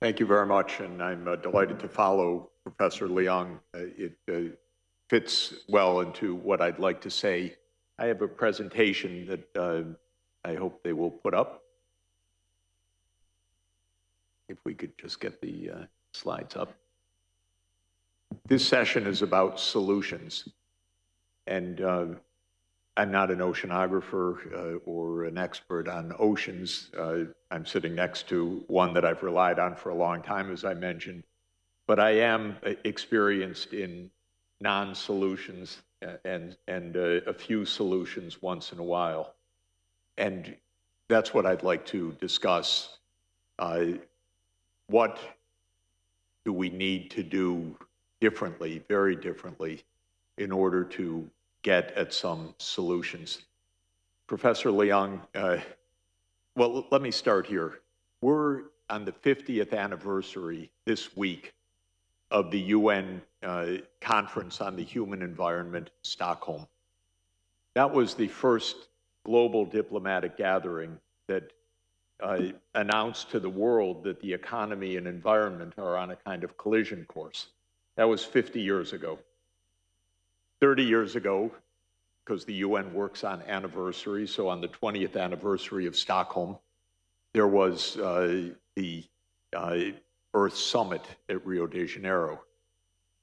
Thank you very much, and I'm delighted to follow Professor Leung. It fits well into what I'd like to say. I have a presentation that I hope they will put up. If we could just get the slides up. This session is about solutions, and I'm not an oceanographer or an expert on oceans. I'm sitting next to one that I've relied on for a long time, as I mentioned, but I am experienced in non-solutions and a few solutions once in a while. And that's what I'd like to discuss. What do we need to do differently, very differently, in order to get at some solutions? Professor Leung, well, let me start here. We're on the 50th anniversary this week of the UN Conference on the Human Environment, Stockholm. That was the first global diplomatic gathering that announced to the world that the economy and environment are on a kind of collision course. That was 50 years ago. 30 years ago, because the UN works on anniversaries, so on the 20th anniversary of Stockholm, there was the Earth Summit at Rio de Janeiro,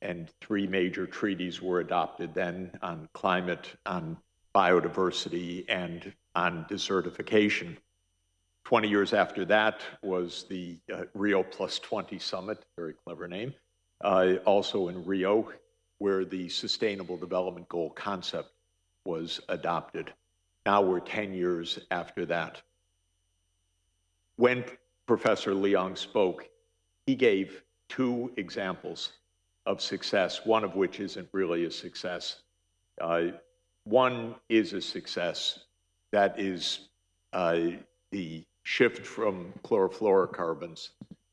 and 3 major treaties were adopted then on climate, on biodiversity, and on desertification. 20 years after that was the Rio +20 Summit, very clever name, also in Rio, where the Sustainable Development Goal concept was adopted. Now we're 10 years after that. When Professor Leung spoke, he gave 2 examples of success, one of which isn't really a success. One is a success, that is the shift from chlorofluorocarbons.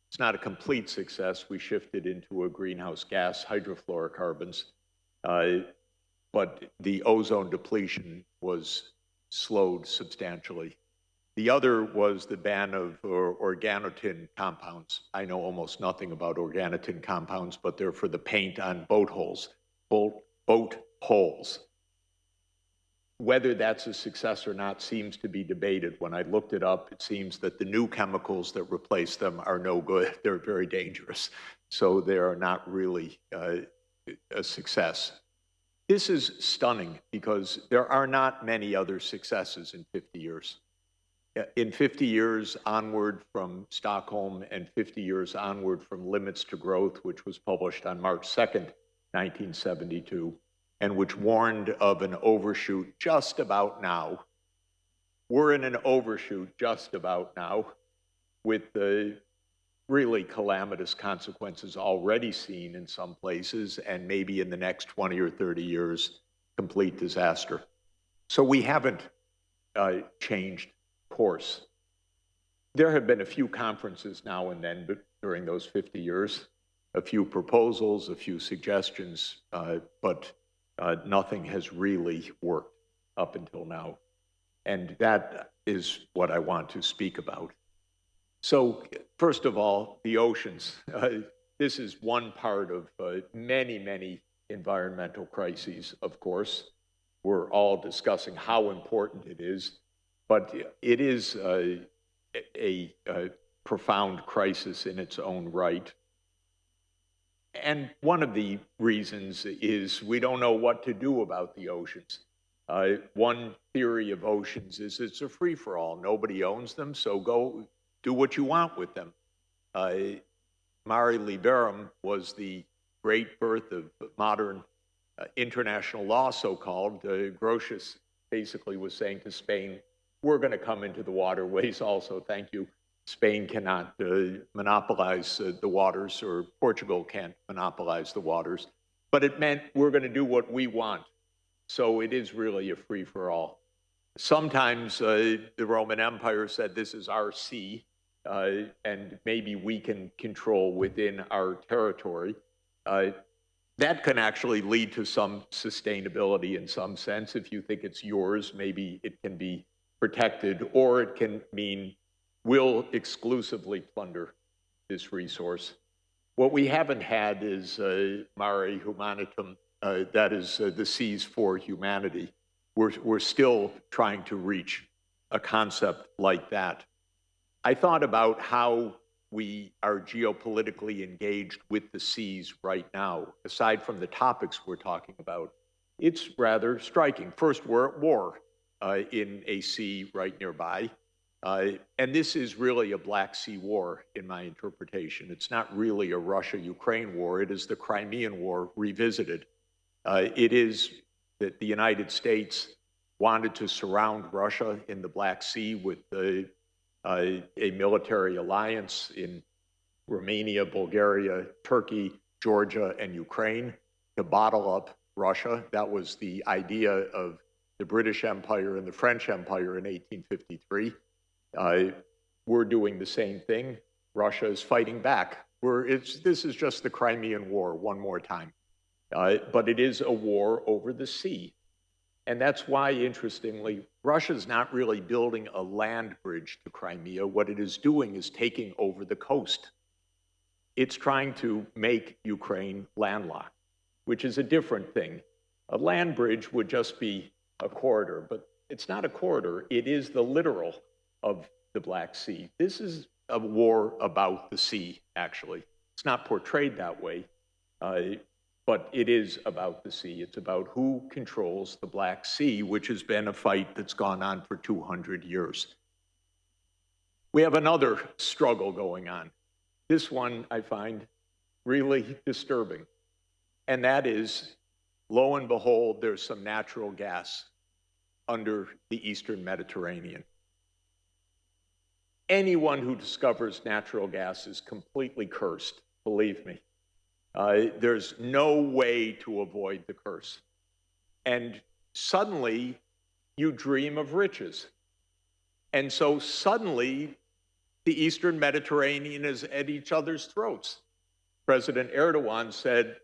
It's not a complete success. We shifted into a greenhouse gas, hydrofluorocarbons, but the ozone depletion was slowed substantially. The other was the ban of organotin compounds. I know almost nothing about organotin compounds, but they're for the paint on boat hulls. Whether that's a success or not seems to be debated. When I looked it up, it seems that the new chemicals that replace them are no good. They're very dangerous. So they are not really a success. This is stunning because there are not many other successes in 50 years. In 50 years onward from Stockholm and 50 years onward from Limits to Growth, which was published on March 2nd, 1972, and which warned of an overshoot just about now. We're in an overshoot just about now, with the really calamitous consequences already seen in some places, and maybe in the next 20 or 30 years, complete disaster. So we haven't changed course. There have been a few conferences now and then during those 50 years, a few proposals, a few suggestions, but nothing has really worked up until now. And that is what I want to speak about. So first of all, the oceans. This is one part of many, many environmental crises, of course. We're all discussing how important it is, but it is a profound crisis in its own right. And one of the reasons is we don't know what to do about the oceans. One theory of oceans is it's a free-for-all. Nobody owns them, so go do what you want with them. Mare Liberum was the great birth of modern international law, so-called. Grotius basically was saying to Spain, we're going to come into the waterways also, thank you. Spain cannot monopolize the waters, or Portugal can't monopolize the waters. But it meant we're going to do what we want. So it is really a free-for-all. Sometimes the Roman Empire said this is our sea, and maybe we can control within our territory. That can actually lead to some sustainability in some sense. If you think it's yours, maybe it can be protected, or it can mean we'll exclusively plunder this resource. What we haven't had is mare humanitum, that is the seas for humanity. We're still trying to reach a concept like that. I thought about how we are geopolitically engaged with the seas right now, aside from the topics we're talking about. It's rather striking. First, we're at war in a sea right nearby. And this is really a Black Sea war, in my interpretation. It's not really a Russia-Ukraine war. It is the Crimean War revisited. It is that the United States wanted to surround Russia in the Black Sea with a military alliance in Romania, Bulgaria, Turkey, Georgia, and Ukraine to bottle up Russia. That was the idea of the British Empire and the French Empire in 1853. We're doing the same thing. Russia is fighting back. This is just the Crimean War one more time. But it is a war over the sea. And that's why, interestingly, Russia's not really building a land bridge to Crimea. What it is doing is taking over the coast. It's trying to make Ukraine landlocked, which is a different thing. A land bridge would just be a corridor, but it's not a corridor. It is the littoral of the Black Sea. This is a war about the sea, actually. It's not portrayed that way, but it is about the sea. It's about who controls the Black Sea, which has been a fight that's gone on for 200 years. We have another struggle going on. This one I find really disturbing, and that is, lo and behold, there's some natural gas under the Eastern Mediterranean. Anyone who discovers natural gas is completely cursed, believe me. There's no way to avoid the curse. And suddenly, you dream of riches. And so suddenly, the Eastern Mediterranean is at each other's throats. President Erdogan said,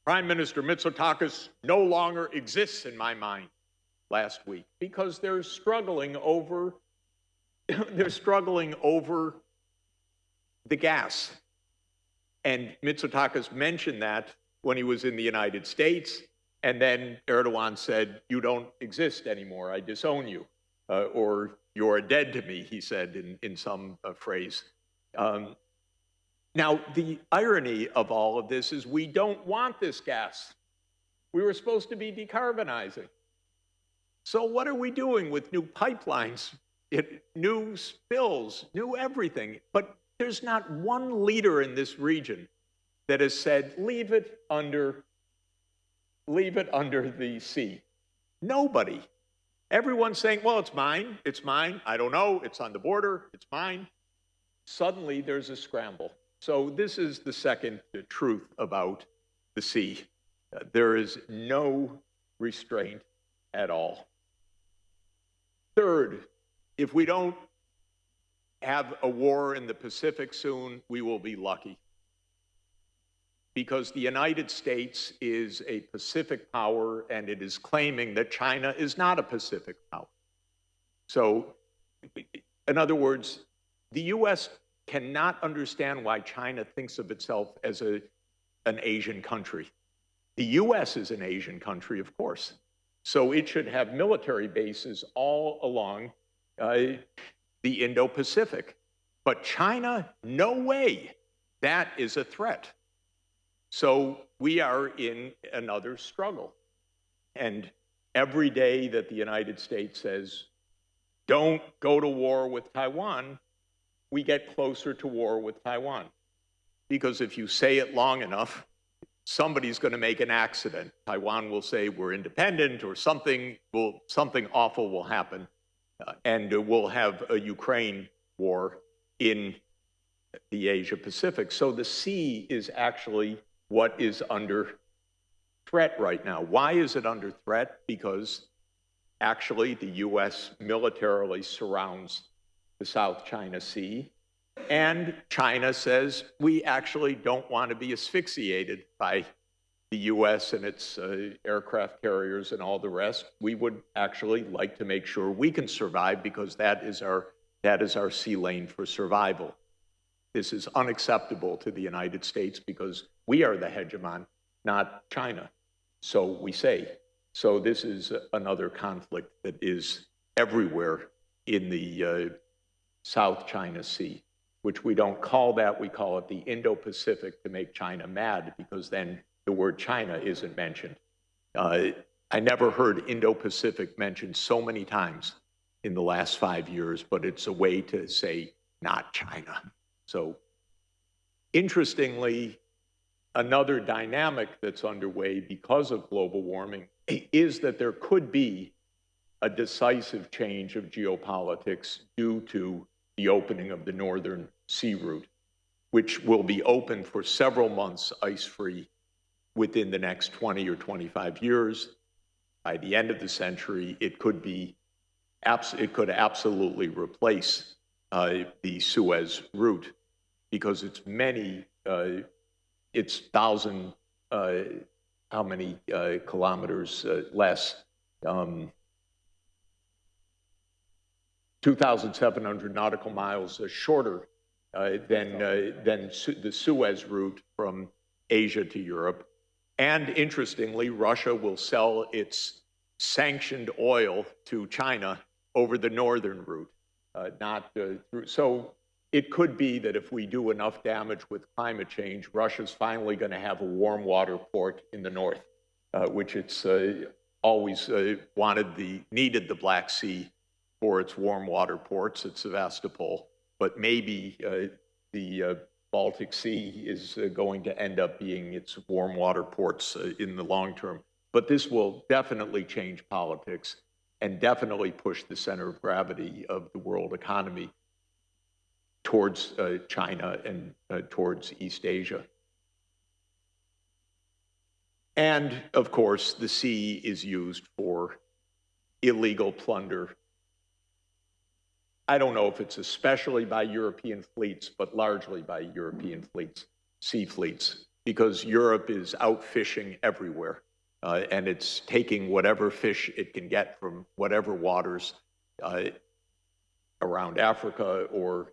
Prime Minister Mitsotakis no longer exists in my mind last week, because they're struggling over the gas. And Mitsotakis mentioned that when he was in the United States, and then Erdogan said, you don't exist anymore, I disown you, or you're dead to me, he said in some phrase. Now, the irony of all of this is we don't want this gas. We were supposed to be decarbonizing. So what are we doing with new pipelines, new spills, new everything? But there's not one leader in this region that has said, leave it under the sea. Nobody. Everyone's saying, well, it's mine, I don't know, it's on the border, it's mine. Suddenly there's a scramble. So this is the second truth about the sea. There is no restraint at all. Third, if we don't have a war in the Pacific soon, we will be lucky. Because the United States is a Pacific power, and it is claiming that China is not a Pacific power. So, in other words, the US cannot understand why China thinks of itself as an Asian country. The US is an Asian country, of course. So it should have military bases all along the Indo-Pacific. But China, no way. That is a threat. So we are in another struggle. And every day that the United States says, don't go to war with Taiwan, we get closer to war with Taiwan. Because if you say it long enough, somebody's going to make an accident. Taiwan will say we're independent, or something awful will happen, and we'll have a Ukraine war in the Asia Pacific. So the sea is actually what is under threat right now. Why is it under threat? Because actually the US militarily surrounds the South China Sea, and China says we actually don't want to be asphyxiated by the US and its aircraft carriers and all the rest. We would actually like to make sure we can survive, because that is our sea lane for survival. This is unacceptable to the United States because we are the hegemon, not China. So we say. So this is another conflict that is everywhere in the South China Sea, which we don't call that. We call it the Indo-Pacific to make China mad, because then the word China isn't mentioned. I never heard Indo-Pacific mentioned so many times in the last 5 years, but it's a way to say not China. So interestingly, another dynamic that's underway because of global warming is that there could be a decisive change of geopolitics due to the opening of the Northern Sea route, which will be open for several months ice-free within the next 20 or 25 years. By the end of the century, it could absolutely replace the Suez route, because it's it's 1,000, how many kilometers less? 2,700 nautical miles shorter than the Suez route from Asia to Europe. And interestingly, Russia will sell its sanctioned oil to China over the northern route, not through. So it could be that if we do enough damage with climate change, Russia's finally going to have a warm water port in the north, which it's always needed the Black Sea for its warm water ports at Sevastopol. But maybe the Baltic Sea is going to end up being its warm water ports in the long term. But this will definitely change politics and definitely push the center of gravity of the world economy towards China and towards East Asia. And of course, the sea is used for illegal plunder. I don't know if it's especially by European fleets, but largely by European fleets, sea fleets, because Europe is out fishing everywhere. And it's taking whatever fish it can get from whatever waters around Africa or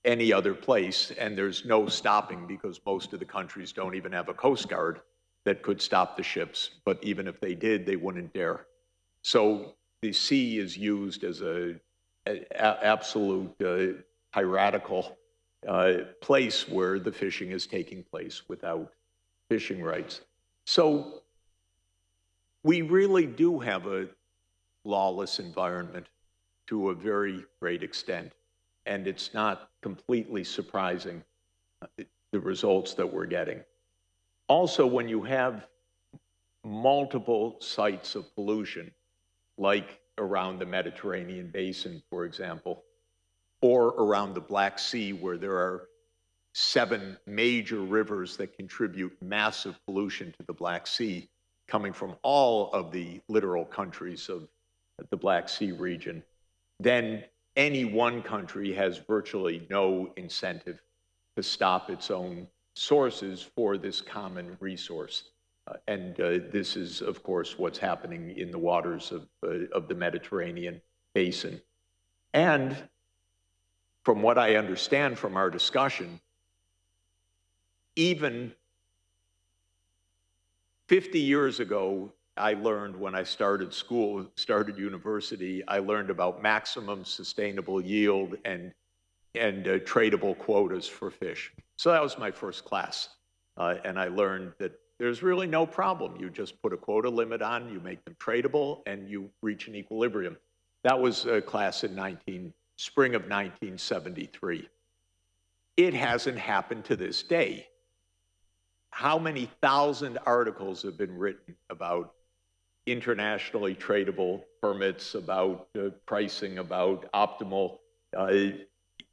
any other place, and there's no stopping, because most of the countries don't even have a coast guard that could stop the ships. But even if they did, they wouldn't dare. So the sea is used as an absolute piratical place where the fishing is taking place without fishing rights. So we really do have a lawless environment to a very great extent. And it's not completely surprising, the results that we're getting. Also, when you have multiple sites of pollution, like around the Mediterranean basin, for example, or around the Black Sea, where there are 7 major rivers that contribute massive pollution to the Black Sea, coming from all of the littoral countries of the Black Sea region, then any one country has virtually no incentive to stop its own sources for this common resource. And this is, of course, what's happening in the waters of the Mediterranean basin. And from what I understand from our discussion, even 50 years ago, I learned when I started university, I learned about maximum sustainable yield and tradable quotas for fish. So that was my first class. And I learned that there's really no problem. You just put a quota limit on, you make them tradable, and you reach an equilibrium. That was a class in spring of 1973. It hasn't happened to this day. How many thousand articles have been written about internationally tradable permits, about pricing, about optimal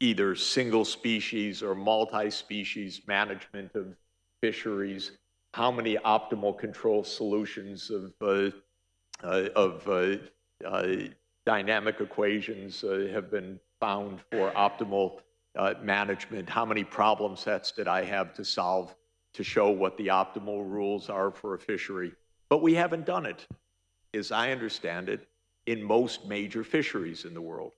either single species or multi-species management of fisheries, how many optimal control solutions of dynamic equations have been found for optimal management, how many problem sets did I have to solve to show what the optimal rules are for a fishery. But we haven't done it, as I understand it, in most major fisheries in the world.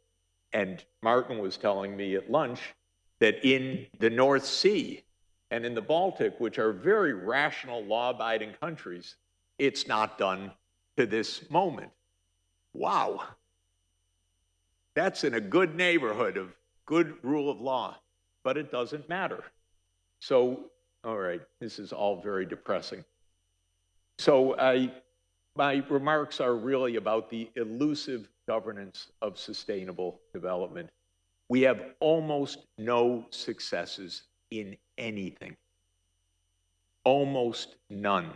And Martin was telling me at lunch that in the North Sea and in the Baltic, which are very rational, law-abiding countries, it's not done to this moment. Wow. That's in a good neighborhood of good rule of law, but it doesn't matter. So, all right, this is all very depressing. So my remarks are really about the elusive governance of sustainable development. We have almost no successes in anything. Almost none.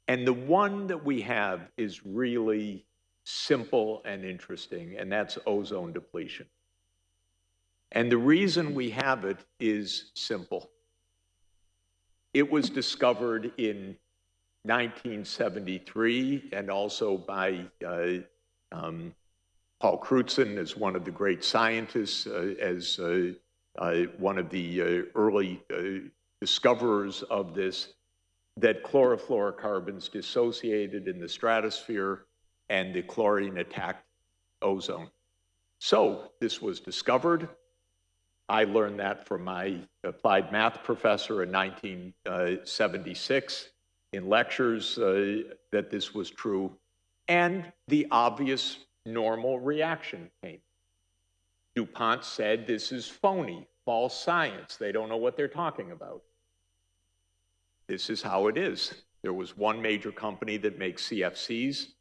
And the one that we have is really simple and interesting, and that's ozone depletion. And the reason we have it is simple. It was discovered in 1973, and also by Paul Crutzen as one of the great scientists, as one of the early discoverers of this, that chlorofluorocarbons dissociated in the stratosphere and the chlorine attacked ozone. So this was discovered. I learned that from my applied math professor in 1976 in lectures that this was true, and the obvious normal reaction came. DuPont said this is phony, false science. They don't know what they're talking about. This is how it is. There was one major company that makes CFCs,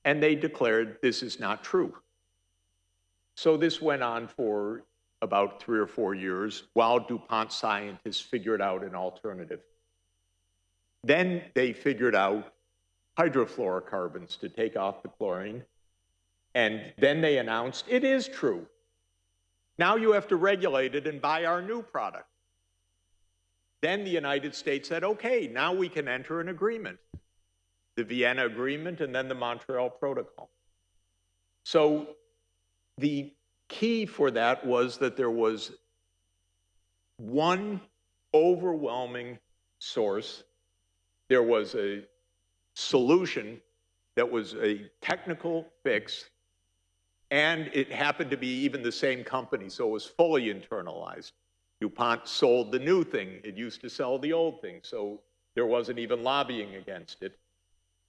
and they declared this is not true. So this went on for about 3 or 4 years while DuPont scientists figured out an alternative. Then they figured out hydrofluorocarbons to take off the chlorine, and then they announced it is true. Now you have to regulate it and buy our new product. Then the United States said, okay, now we can enter an agreement, the Vienna Agreement and then the Montreal Protocol. So the key for that was that there was one overwhelming source. There was a solution that was a technical fix, and it happened to be even the same company, so it was fully internalized. DuPont sold the new thing. It used to sell the old thing, so there wasn't even lobbying against it.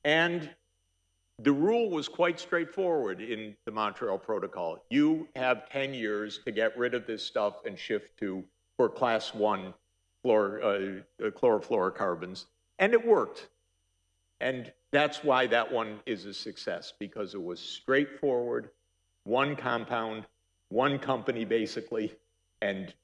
And the rule was quite straightforward in the Montreal Protocol. You have 10 years to get rid of this stuff and shift to, for class 1 chlorofluorocarbons. And it worked. And that's why that one is a success, because it was straightforward, one compound, one company basically, and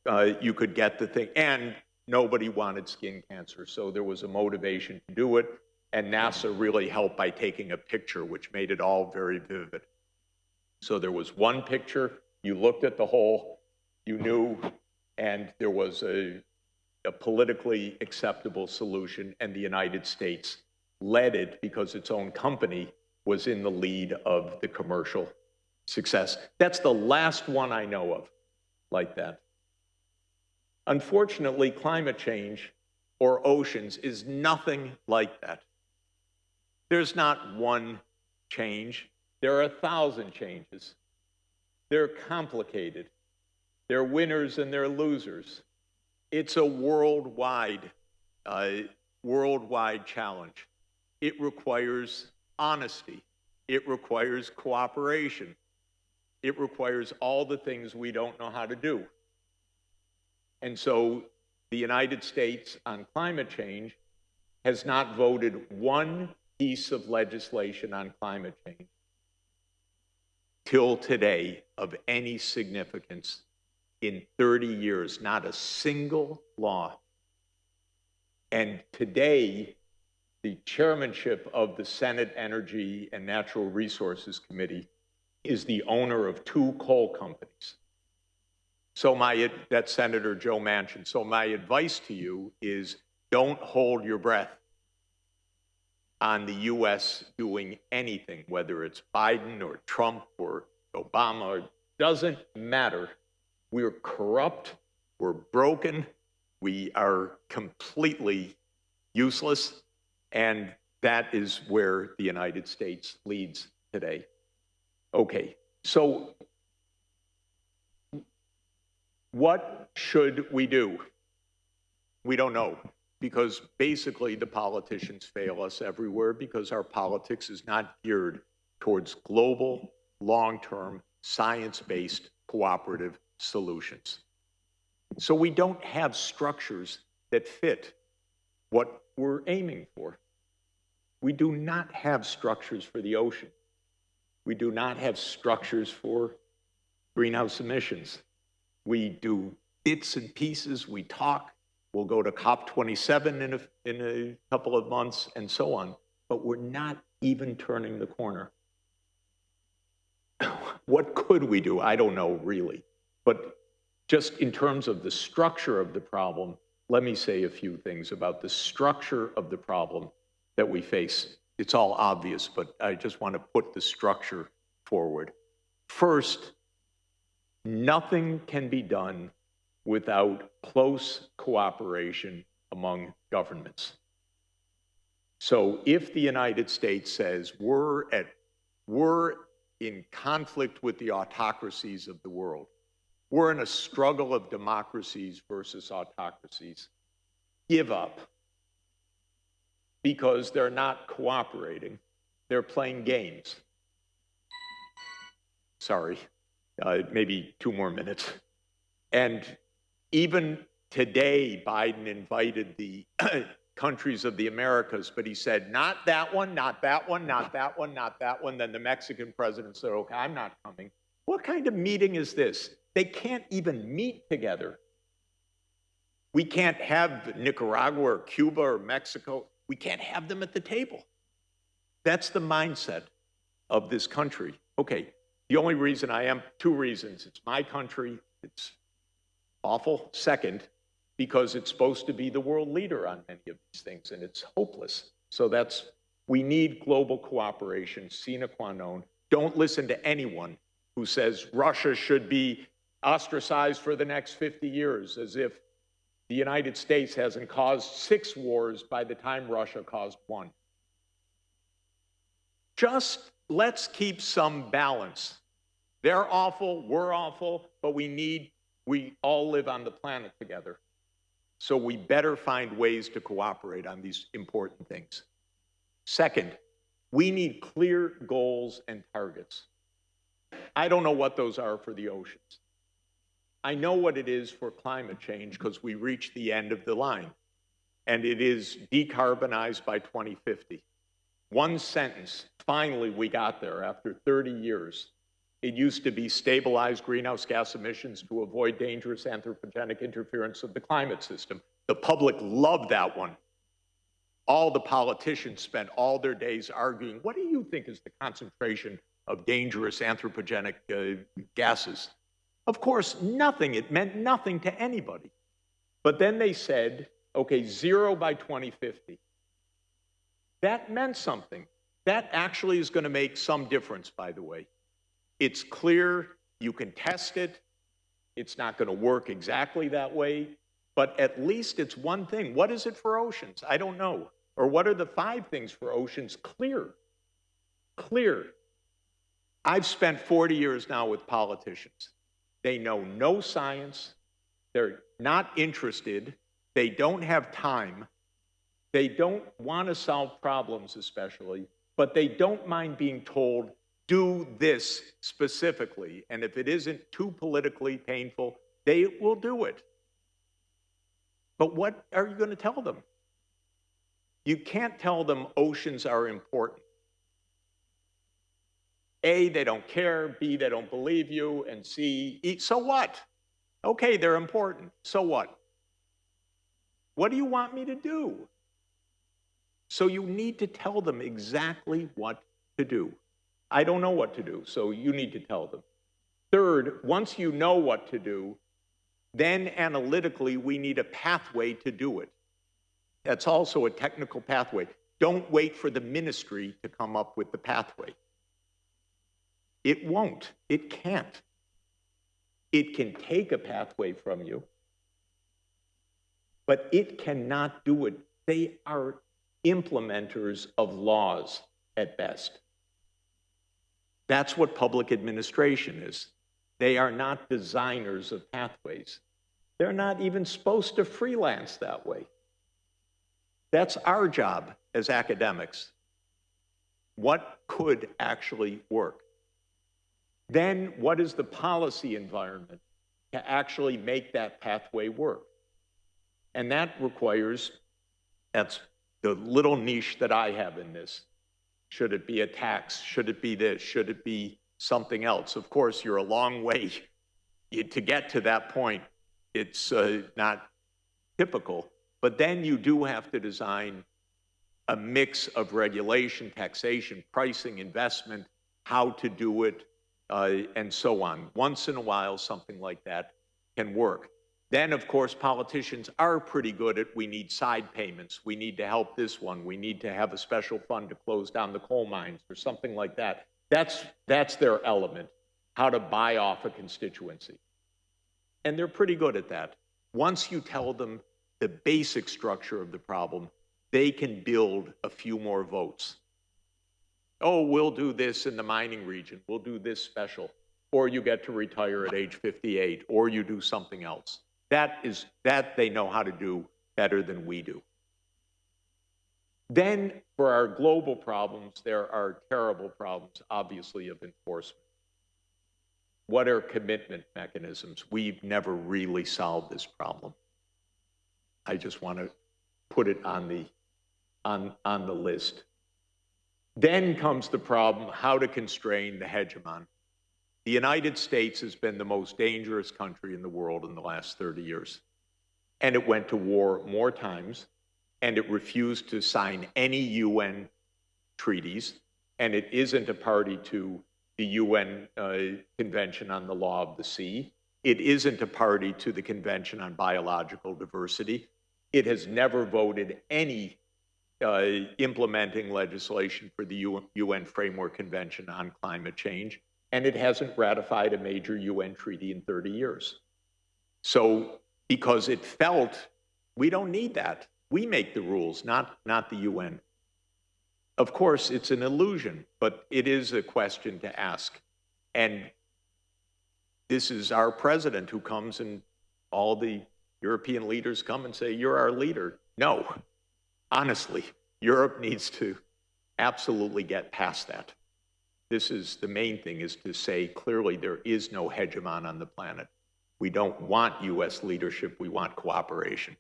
you could get the thing. And nobody wanted skin cancer, so there was a motivation to do it. And NASA really helped by taking a picture, which made it all very vivid. So there was one picture, you looked at the hole, you knew, and there was a politically acceptable solution, and the United States led it because its own company was in the lead of the commercial success. That's the last one I know of like that. Unfortunately, climate change or oceans is nothing like that. There's not one change. There are 1,000 changes. They're complicated. They're winners and they're losers. It's a worldwide challenge. It requires honesty. It requires cooperation. It requires all the things we don't know how to do. And so the United States on climate change has not voted one piece of legislation on climate change till today of any significance in 30 years, not a single law. And today, the chairmanship of the Senate Energy and Natural Resources Committee is the owner of 2 coal companies. So that's Senator Joe Manchin. So my advice to you is don't hold your breath on the US doing anything, whether it's Biden or Trump or Obama, it doesn't matter. We're corrupt, we're broken, we are completely useless, and that is where the United States leads today. Okay, so What should we do? We don't know, because basically the politicians fail us everywhere because our politics is not geared towards global, long-term, science-based cooperative solutions. So we don't have structures that fit what we're aiming for. We do not have structures for the ocean. We do not have structures for greenhouse emissions. We do bits and pieces, we talk, we'll go to COP27 in a couple of months and so on, but we're not even turning the corner. What could we do? I don't know really, but just in terms of the structure of the problem, let me say a few things about the structure of the problem that we face. It's all obvious, but I just want to put the structure forward. First, nothing can be done without close cooperation among governments. So if the United States says we're in conflict with the autocracies of the world, we're in a struggle of democracies versus autocracies, give up, because they're not cooperating, they're playing games. Sorry. Maybe 2 more minutes. And even today, Biden invited the countries of the Americas, but he said, not that one, not that one, not that one, not that one. Then the Mexican president said, okay, I'm not coming. What kind of meeting is this? They can't even meet together. We can't have Nicaragua or Cuba or Mexico. We can't have them at the table. That's the mindset of this country. Okay. The only reason I am, 2 reasons. It's my country, it's awful. Second, because it's supposed to be the world leader on many of these things, and it's hopeless. So we need global cooperation, sine qua non. Don't listen to anyone who says Russia should be ostracized for the next 50 years, as if the United States hasn't caused 6 wars by the time Russia caused 1. Just let's keep some balance. They're awful, we're awful, but we all live on the planet together. So we better find ways to cooperate on these important things. Second, we need clear goals and targets. I don't know what those are for the oceans. I know what it is for climate change because we reached the end of the line, and it is decarbonized by 2050. One sentence, finally we got there after 30 years. It used to be stabilize greenhouse gas emissions to avoid dangerous anthropogenic interference of the climate system. The public loved that one. All the politicians spent all their days arguing, what do you think is the concentration of dangerous anthropogenic gases? Of course, nothing. It meant nothing to anybody. But then they said, okay, 0 by 2050. That meant something. That actually is going to make some difference, by the way. It's clear, you can test it. It's not going to work exactly that way, but at least it's one thing. What is it for oceans? I don't know. Or what are the 5 things for oceans? Clear. Clear. I've spent 40 years now with politicians. They know no science. They're not interested. They don't have time. They don't want to solve problems especially, but they don't mind being told, do this specifically. And if it isn't too politically painful, they will do it. But what are you going to tell them? You can't tell them oceans are important. A, they don't care. B, they don't believe you. And C, so what? Okay, they're important. So what? What do you want me to do? So you need to tell them exactly what to do. I don't know what to do, so you need to tell them. Third, once you know what to do, then analytically, we need a pathway to do it. That's also a technical pathway. Don't wait for the ministry to come up with the pathway. It won't. It can't. It can take a pathway from you, but it cannot do it. They are implementers of laws at best. That's what public administration is. They are not designers of pathways. They're not even supposed to freelance that way. That's our job as academics. What could actually work? Then what is the policy environment to actually make that pathway work? And that requires, that's the little niche that I have in this. Should it be a tax? Should it be this? Should it be something else? Of course, you're a long way to get to that point. It's not typical, but then you do have to design a mix of regulation, taxation, pricing, investment, how to do it, and so on. Once in a while, something like that can work. Then, of course, politicians are pretty good at, we need side payments, we need to help this one, we need to have a special fund to close down the coal mines or something like that. That's their element, how to buy off a constituency. And they're pretty good at that. Once you tell them the basic structure of the problem, they can build a few more votes. Oh, we'll do this in the mining region, we'll do this special, or you get to retire at age 58, or you do something else. That they know how to do better than we do. Then for our global problems, there are terrible problems, obviously, of enforcement. What are commitment mechanisms? We've never really solved this problem. I just want to put it on the list. Then comes the problem, how to constrain the hegemon. The United States has been the most dangerous country in the world in the last 30 years. And it went to war more times, and it refused to sign any UN treaties, and it isn't a party to the UN Convention on the Law of the Sea. It isn't a party to the Convention on Biological Diversity. It has never voted any implementing legislation for the UN Framework Convention on Climate Change, and it hasn't ratified a major UN treaty in 30 years. So, because it felt, we don't need that. We make the rules, not the UN. Of course, it's an illusion, but it is a question to ask. And this is our president who comes, and all the European leaders come and say, you're our leader. No, honestly, Europe needs to absolutely get past that. This is the main thing, is to say clearly there is no hegemon on the planet. We don't want US leadership, we want cooperation.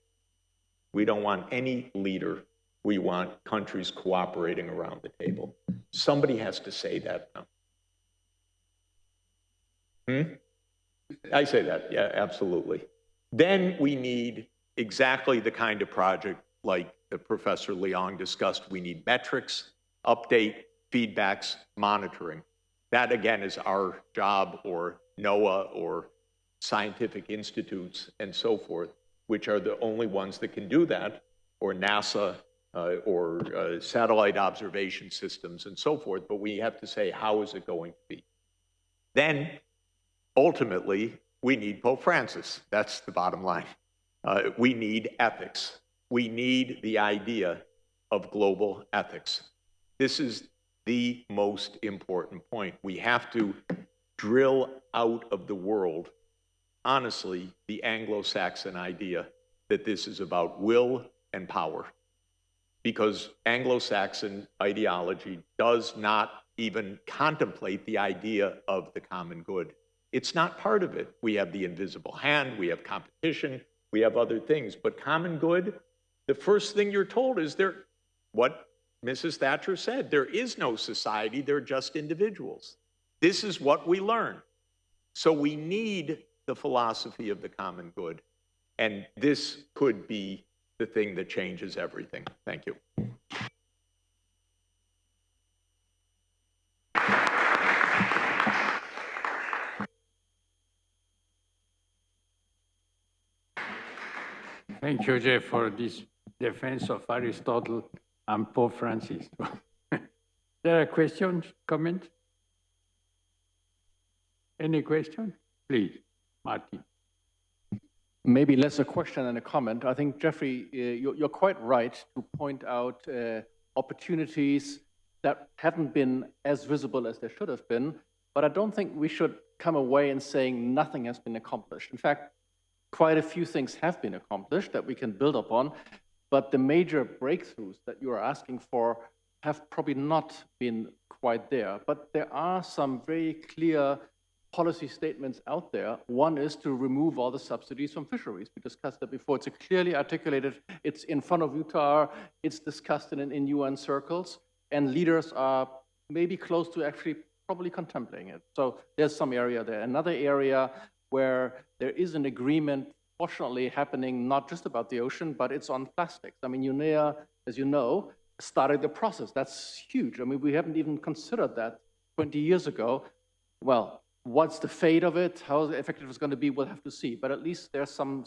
We don't want any leader, we want countries cooperating around the table. Somebody has to say that now. I say that, yeah, absolutely. Then we need exactly the kind of project like the Professor Leong discussed. We need metrics, update, feedbacks, monitoring. That again is our job, or NOAA or scientific institutes and so forth, which are the only ones that can do that, or NASA or satellite observation systems and so forth. But we have to say, how is it going to be? Then ultimately, we need Pope Francis. That's the bottom line. We need ethics. We need the idea of global ethics. This is the most important point. We have to drill out of the world, honestly, the Anglo-Saxon idea that this is about will and power. Because Anglo-Saxon ideology does not even contemplate the idea of the common good. It's not part of it. We have the invisible hand, we have competition, we have other things, but common good, the first thing you're told is what Mrs. Thatcher said, there is no society, they're just individuals. This is what we learn. So we need the philosophy of the common good, and this could be the thing that changes everything. Thank you. Thank you, Jeff, for this defense of Aristotle and Pope Francis. There are questions, comments? Any question? Please, Martin. Maybe less a question than a comment. I think, Jeffrey, you're quite right to point out opportunities that haven't been as visible as they should have been, but I don't think we should come away and saying nothing has been accomplished. In fact, quite a few things have been accomplished that we can build upon, but the major breakthroughs that you are asking for have probably not been quite there. But there are some very clear policy statements out there. One is to remove all the subsidies from fisheries. We discussed that before. It's a clearly articulated, it's in front of Utah, it's discussed in UN circles, and leaders are maybe close to actually probably contemplating it. So there's some area there. Another area where there is an agreement, fortunately, happening not just about the ocean, but it's on plastics. I mean, UNEA, as you know, started the process. That's huge. I mean, we haven't even considered that 20 years ago. Well, what's the fate of it? How effective it's going to be, we'll have to see. But at least there's some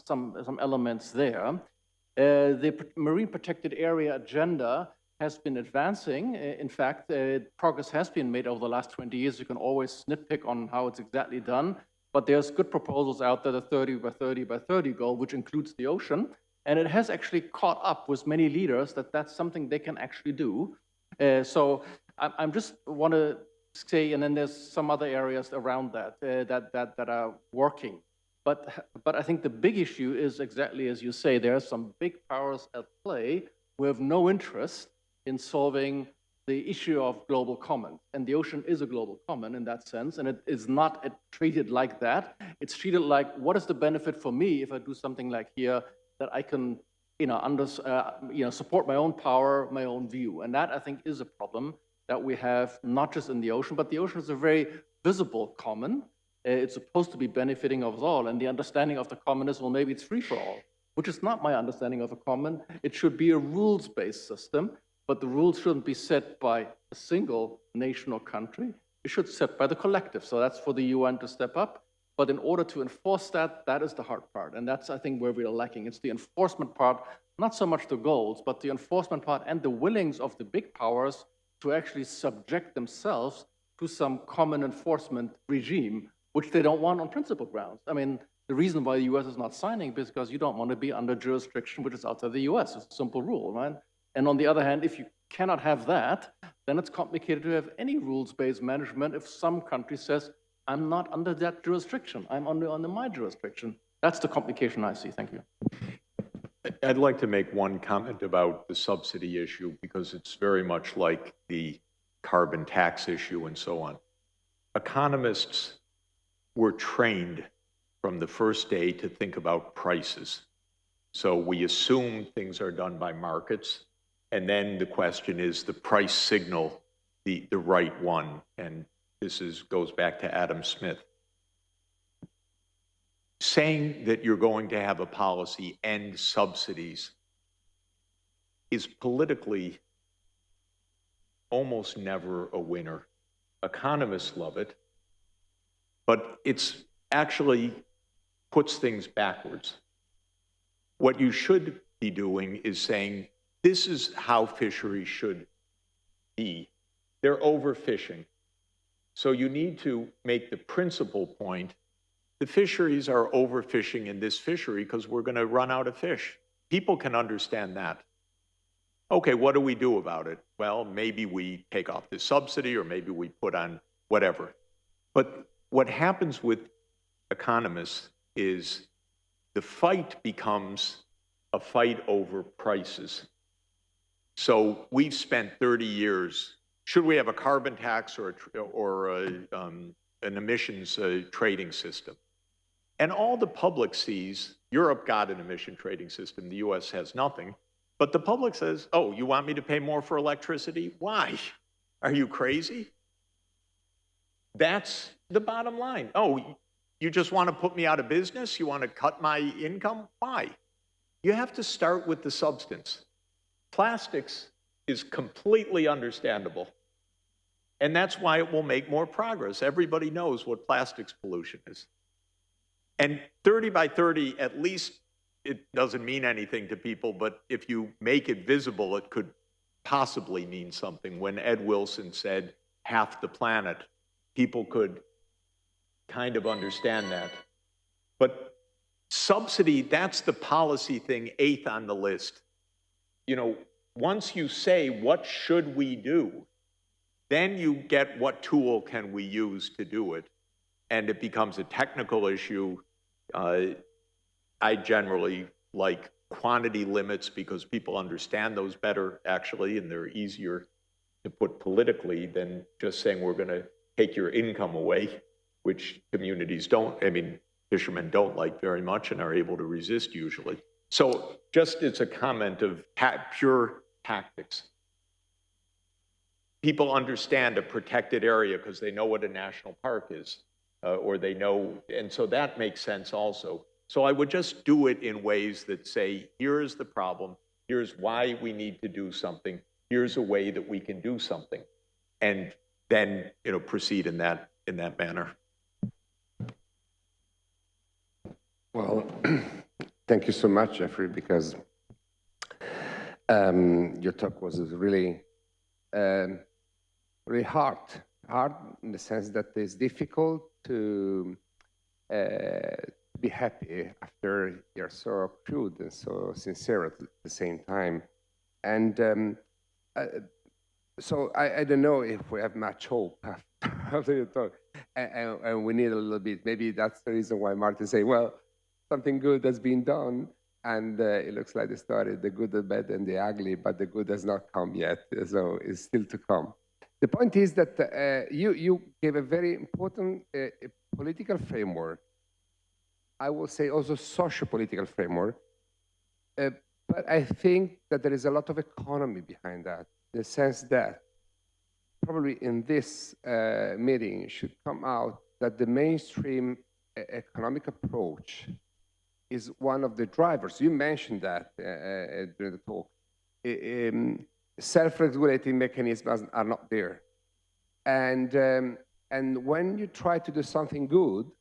elements there. The Marine Protected Area agenda has been advancing. In fact, progress has been made over the last 20 years. You can always nitpick on how it's exactly done. But there's good proposals out there, the 30 by 30 by 30 goal, which includes the ocean. And it has actually caught up with many leaders that that's something they can actually do. So I'm just want to say, and then there's some other areas around that that are working. But I think the big issue is exactly as you say, there are some big powers at play who have no interest in solving the issue of global commons. And the ocean is a global common in that sense, and it is not treated like that. It's treated like, what is the benefit for me if I do something like here that I can support my own power, my own view. And that, I think, is a problem that we have not just in the ocean, but the ocean is a very visible common. It's supposed to be benefiting of us all, and the understanding of the common is, well, maybe it's free for all, which is not my understanding of a common. It should be a rules-based system, but the rules shouldn't be set by a single nation or country. It should be set by the collective. So that's for the UN to step up. But in order to enforce that, that is the hard part. And that's, I think, where we are lacking. It's the enforcement part, not so much the goals, but the enforcement part and the willings of the big powers to actually subject themselves to some common enforcement regime, which they don't want on principle grounds. I mean, the reason why the US is not signing is because you don't want to be under jurisdiction which is outside the US. It's a simple rule, right? And on the other hand, if you cannot have that, then it's complicated to have any rules-based management if some country says, I'm not under that jurisdiction, I'm under my jurisdiction. That's the complication I see. Thank you. I'd like to make one comment about the subsidy issue because it's very much like the carbon tax issue and so on. Economists were trained from the first day to think about prices. So we assume things are done by markets, and then the question is the price signal the right one? And this goes back to Adam Smith. Saying that you're going to have a policy end subsidies is politically almost never a winner. Economists love it, but it's actually puts things backwards. What you should be doing is saying, this is how fisheries should be. They're overfishing. So you need to make the principal point, the fisheries are overfishing in this fishery because we're going to run out of fish. People can understand that. Okay, what do we do about it? Well, maybe we take off the subsidy or maybe we put on whatever. But what happens with economists is the fight becomes a fight over prices. So we've spent 30 years, should we have a carbon tax or an emissions trading system? And all the public sees, Europe got an emission trading system, the US has nothing, but the public says, oh, you want me to pay more for electricity? Why? Are you crazy? That's the bottom line. Oh, you just want to put me out of business? You want to cut my income? Why? You have to start with the substance. Plastics is completely understandable. And that's why it will make more progress. Everybody knows what plastics pollution is. And 30 by 30, at least it doesn't mean anything to people, but if you make it visible, it could possibly mean something. When Ed Wilson said half the planet, people could kind of understand that. But subsidy, that's the policy thing, 8th on the list. You know, once you say, what should we do? Then you get what tool can we use to do it. and it becomes a technical issue, I generally like quantity limits because people understand those better, actually, and they're easier to put politically than just saying we're going to take your income away, which communities don't, I mean, fishermen don't like very much and are able to resist usually. So just it's a comment of pure tactics. People understand a protected area because they know what a national park is, or they know, and so that makes sense also. So I would just do it in ways that say, here's the problem, here's why we need to do something, here's a way that we can do something, and then proceed in that manner. Well, thank you so much, Jeffrey, because your talk was really, really hard in the sense that it's difficult to be happy after you're so crude and so sincere at the same time. And so I don't know if we have much hope after your talk, and we need a little bit. Maybe that's the reason why Martin say, well, something good has been done, and it looks like the story, the good, the bad, and the ugly, but the good has not come yet, so it's still to come. The point is that you gave a very important political framework. I will say also socio-political framework, but I think that there is a lot of economy behind that, in the sense that probably in this meeting should come out that the mainstream economic approach is one of the drivers. You mentioned that during the talk. Self-regulating mechanisms are not there. And when you try to do something good,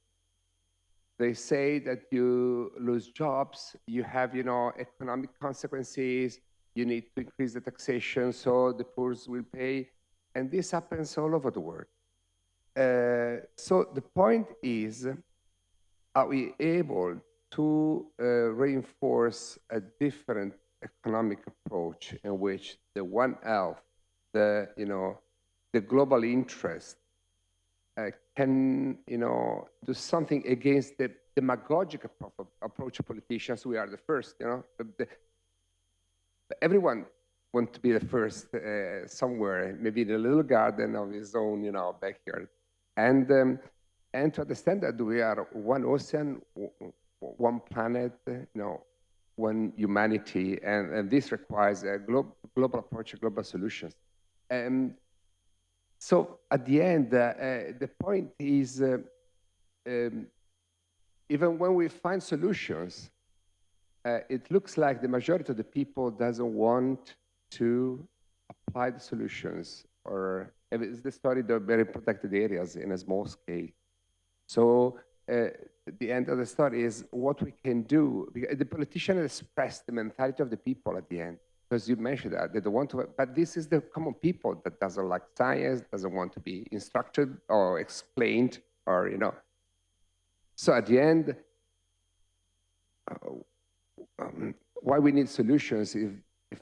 they say that you lose jobs, you have economic consequences, you need to increase the taxation so the poor will pay. And this happens all over the world. So the point is, are we able to reinforce a different economic approach in which the One Health, the global interest can do something against the demagogic approach of politicians? We are the first, everyone wants to be the first somewhere, maybe in a little garden of his own, backyard, and to understand that we are one ocean, one planet, one humanity, and this requires a global approach, global solutions. So at the end, the point is, even when we find solutions, it looks like the majority of the people doesn't want to apply the solutions, or it's the story of very protected areas in a small scale. So the end of the story is what we can do. The politician expressed the mentality of the people at the end, because you mentioned that they don't want to, but this is the common people that doesn't like science, doesn't want to be instructed or explained, or So at the end, why we need solutions if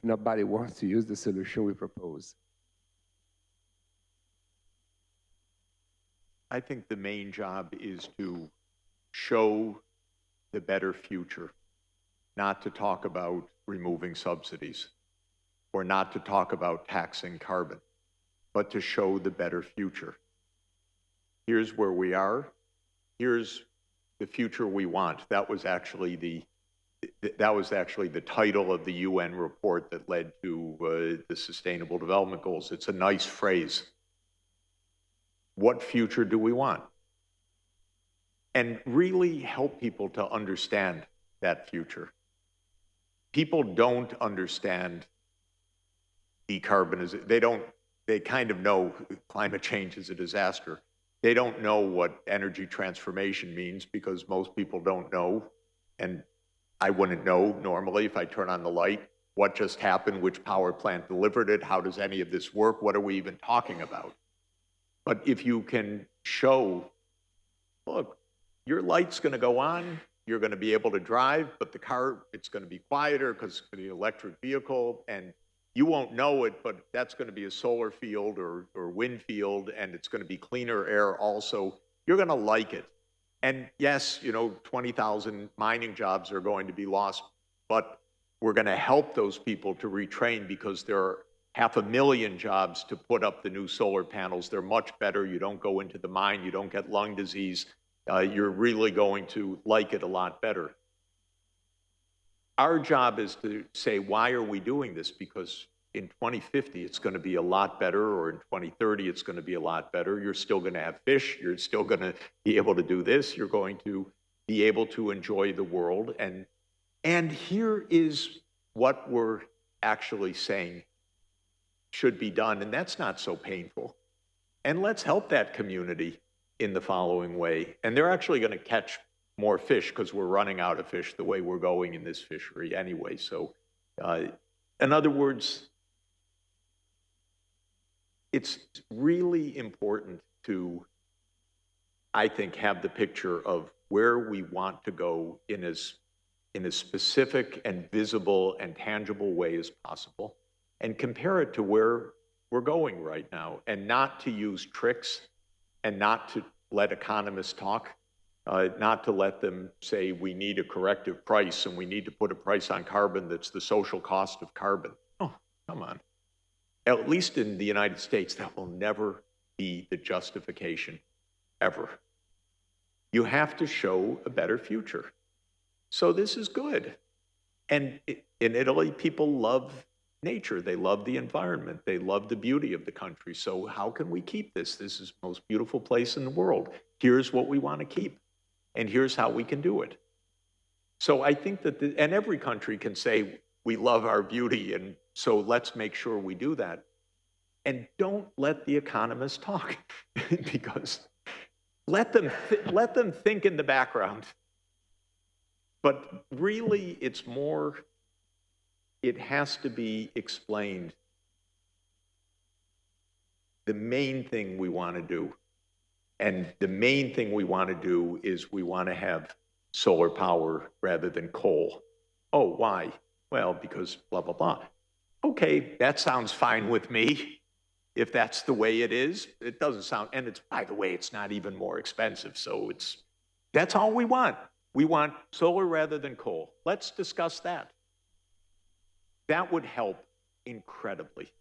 nobody wants to use the solution we propose? I think the main job is to show the better future, not to talk about removing subsidies or not to talk about taxing carbon, but to show the better future. Here's where we are. Here's the future we want. That was actually the title of the UN report that led to the Sustainable Development Goals. It's a nice phrase. What future do we want? And really help people to understand that future. People don't understand decarbonization. They kind of know climate change is a disaster. They don't know what energy transformation means because most people don't know. And I wouldn't know normally if I turn on the light what just happened, which power plant delivered it, how does any of this work, what are we even talking about? But if you can show, look, your light's going to go on, you're going to be able to drive, but the car, it's going to be quieter because it's the electric vehicle, and you won't know it, but that's going to be a solar field or wind field, and it's going to be cleaner air also. you're going to like it. And yes, 20,000 mining jobs are going to be lost, but we're going to help those people to retrain because there are 500,000 jobs to put up the new solar panels. They're much better. You don't go into the mine. You don't get lung disease. You're really going to like it a lot better. Our job is to say, why are we doing this? Because in 2050, it's going to be a lot better, or in 2030, it's going to be a lot better. You're still going to have fish. You're still going to be able to do this. You're going to be able to enjoy the world. And here is what we're actually saying should be done, and that's not so painful. And let's help that community in the following way. And they're actually going to catch more fish because we're running out of fish the way we're going in this fishery anyway. So in other words, it's really important to, I think, have the picture of where we want to go in as specific and visible and tangible way as possible, and compare it to where we're going right now, and not to use tricks, and not to let economists talk, not to let them say we need a corrective price and we need to put a price on carbon that's the social cost of carbon. Oh, come on. At least in the United States, that will never be the justification, ever. You have to show a better future. So this is good. And in Italy, people love nature. They love the environment. They love the beauty of the country. So how can we keep this? This is the most beautiful place in the world. Here's what we want to keep. And here's how we can do it. So I think that, and every country can say, we love our beauty, and so let's make sure we do that. And don't let the economists talk, because let them think in the background. But really, it's more, it has to be explained. The main thing we want to do, and the main thing we want to do is we want to have solar power rather than coal. Oh, why? Well, because blah, blah, blah. Okay, that sounds fine with me. If that's the way it is, it doesn't sound, and it's, by the way, it's not even more expensive. So that's all we want. We want solar rather than coal. Let's discuss that. That would help incredibly.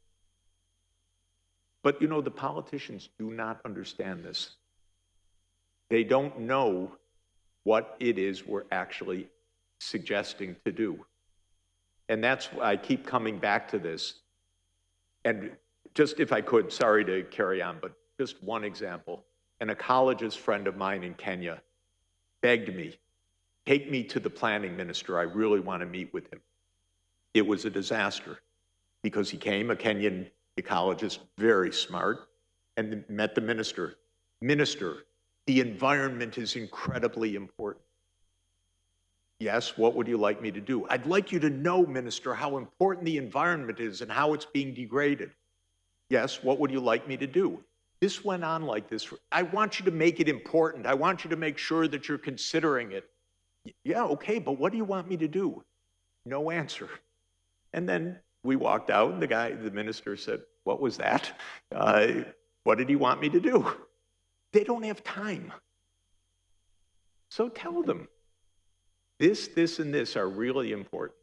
But the politicians do not understand this. They don't know what it is we're actually suggesting to do. And that's why I keep coming back to this. And just if I could, sorry to carry on, but just one example. An ecologist friend of mine in Kenya begged me, take me to the planning minister. I really want to meet with him. It was a disaster because he came, a Kenyan ecologist, very smart, and met the minister. Minister, the environment is incredibly important. Yes, what would you like me to do? I'd like you to know, Minister, how important the environment is and how it's being degraded. Yes, what would you like me to do? This went on like this. I want you to make it important. I want you to make sure that you're considering it. Yeah, okay, but what do you want me to do? No answer. And then we walked out, and the minister said, what was that? What did he want me to do? They don't have time. So tell them, this, and this are really important.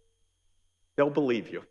They'll believe you.